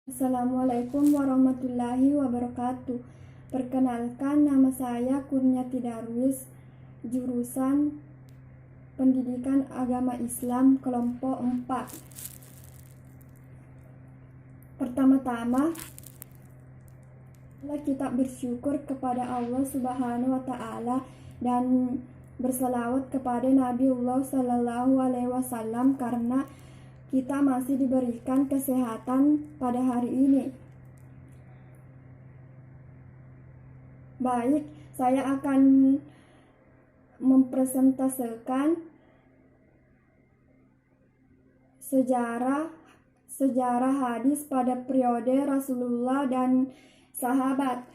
Assalamualaikum warahmatullahi wabarakatuh. Perkenalkan, nama saya Kurniati Darwis, jurusan Pendidikan Agama Islam kelompok 4. Pertama-tama, kita bersyukur kepada Allah Subhanahu wa taala dan berselawat kepada Nabiullah Sallallahu alaihi wasallam karena kita masih diberikan kesehatan pada hari ini. Baik, saya akan mempresentasikan sejarah hadis pada periode Rasulullah dan sahabat.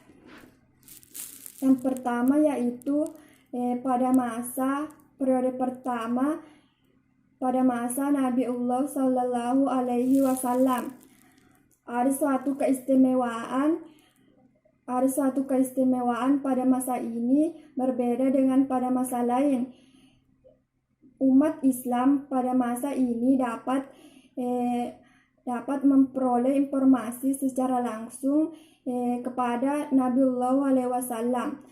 Yang pertama yaitu pada periode pertama pada masa Nabiullah Sallallahu alaihi wasallam. Ada suatu keistimewaan pada masa ini berbeda dengan pada masa lain. Umat Islam pada masa ini dapat memperoleh informasi secara langsung kepada Nabiullah alaihi wasallam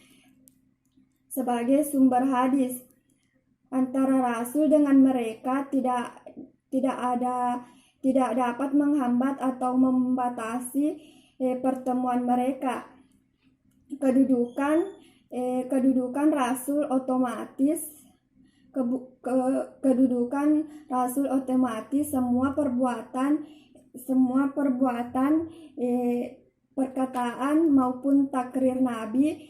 sebagai sumber hadis. Antara Rasul dengan mereka tidak dapat menghambat atau membatasi pertemuan mereka. Kedudukan Rasul otomatis semua perbuatan perkataan maupun takrir Nabi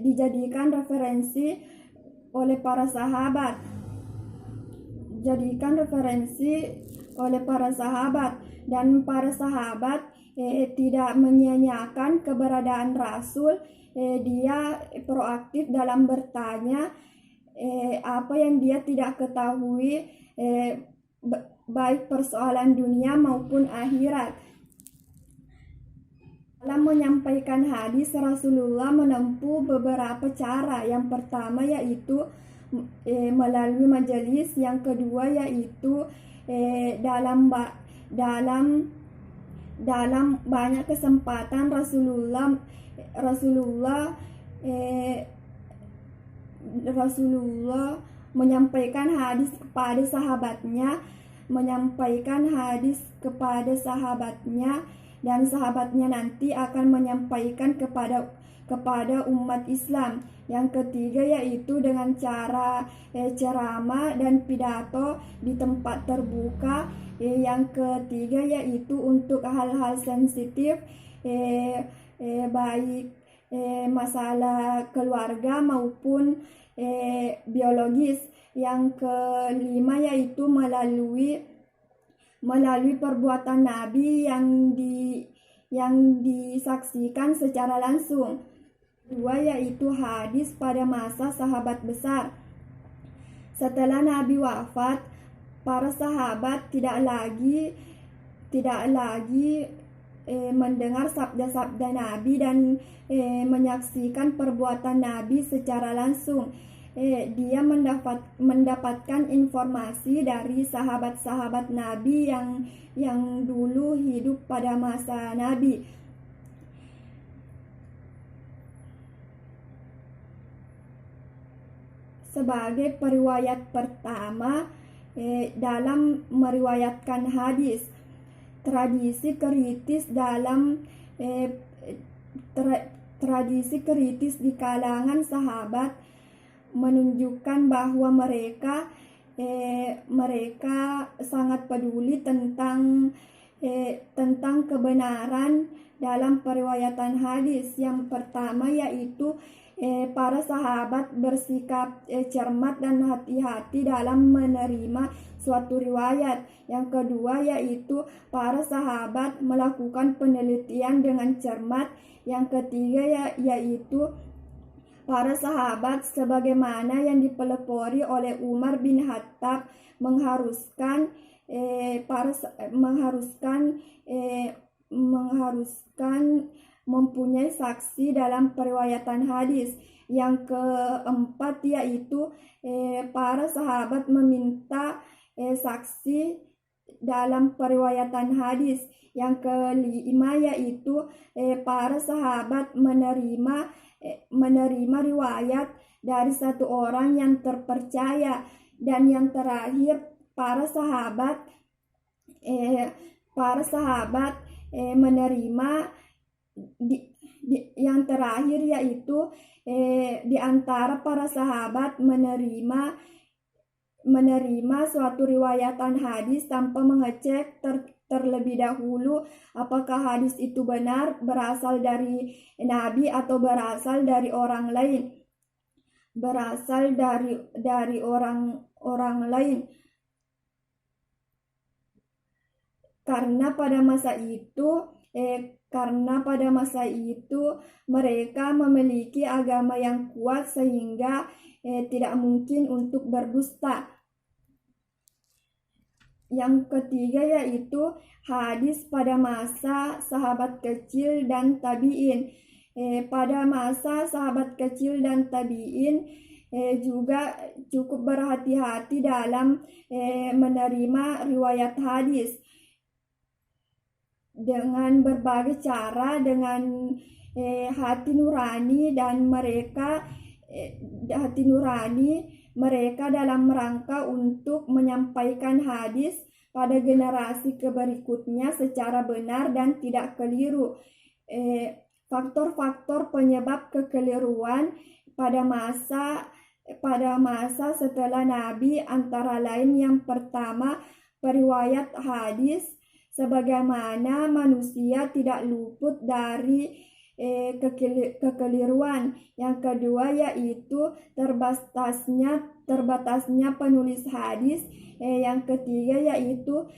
dijadikan referensi oleh para sahabat. Dan para sahabat tidak menyia-nyiakan keberadaan Rasul. Dia proaktif dalam bertanya apa yang dia tidak ketahui, baik persoalan dunia maupun akhirat. Dalam menyampaikan hadis, Rasulullah menempuh beberapa cara. Yang pertama yaitu melalui majelis, yang kedua yaitu dalam banyak kesempatan Rasulullah menyampaikan hadis kepada sahabatnya, dan sahabatnya nanti akan menyampaikan kepada umat Islam. Yang ketiga yaitu dengan cara ceramah dan pidato di tempat terbuka. Yang ketiga yaitu untuk hal-hal sensitif, baik masalah keluarga maupun biologis. Yang kelima yaitu melalui perbuatan Nabi yang disaksikan secara langsung. Kedua yaitu hadis pada masa sahabat besar. Setelah Nabi wafat, para sahabat tidak lagi mendengar sabda-sabda Nabi dan menyaksikan perbuatan Nabi secara langsung. Dia mendapatkan informasi dari sahabat-sahabat Nabi yang dulu hidup pada masa Nabi. Sebagai periwayat pertama dalam meriwayatkan hadis, tradisi kritis di kalangan sahabat menunjukkan bahwa mereka sangat peduli tentang kebenaran dalam periwayatan hadis. Yang pertama yaitu para sahabat bersikap cermat dan hati-hati dalam menerima suatu riwayat. Yang kedua yaitu para sahabat melakukan penelitian dengan cermat. Yang ketiga yaitu para sahabat sebagaimana yang dipelopori oleh Umar bin Khattab mengharuskan mempunyai saksi dalam periwayatan hadis. Yang keempat yaitu para sahabat meminta saksi dalam periwayatan hadis. Yang kelima yaitu para sahabat menerima riwayat dari satu orang yang terpercaya. Dan yang terakhir para sahabat menerima yang terakhir yaitu di antara para sahabat menerima suatu riwayatan hadis tanpa mengecek terlebih dahulu apakah hadis itu benar berasal dari Nabi atau berasal dari orang lain, karena pada masa itu mereka memiliki agama yang kuat sehingga tidak mungkin untuk berdusta. Yang ketiga yaitu hadis pada masa sahabat kecil dan tabi'in. Pada masa sahabat kecil dan tabi'in juga cukup berhati-hati dalam menerima riwayat hadis dengan berbagai cara, dengan hati nurani mereka dalam rangka untuk menyampaikan hadis pada generasi berikutnya secara benar dan tidak keliru. Faktor-faktor penyebab kekeliruan pada masa setelah Nabi antara lain yang pertama, periwayat hadis sebagaimana manusia tidak luput dari kekeliruan. Yang kedua yaitu terbatasnya penulis hadis. Yang ketiga yaitu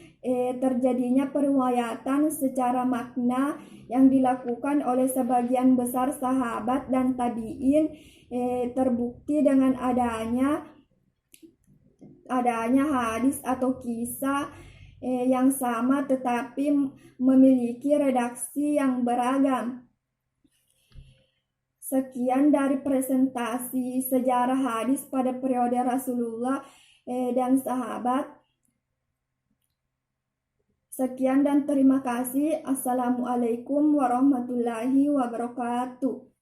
terjadinya periwayatan secara makna yang dilakukan oleh sebagian besar sahabat dan tabi'in, terbukti dengan adanya hadis atau kisah yang sama tetapi memiliki redaksi yang beragam. Sekian dari presentasi sejarah hadis pada periode Rasulullah dan sahabat. Sekian dan terima kasih. Assalamualaikum warahmatullahi wabarakatuh.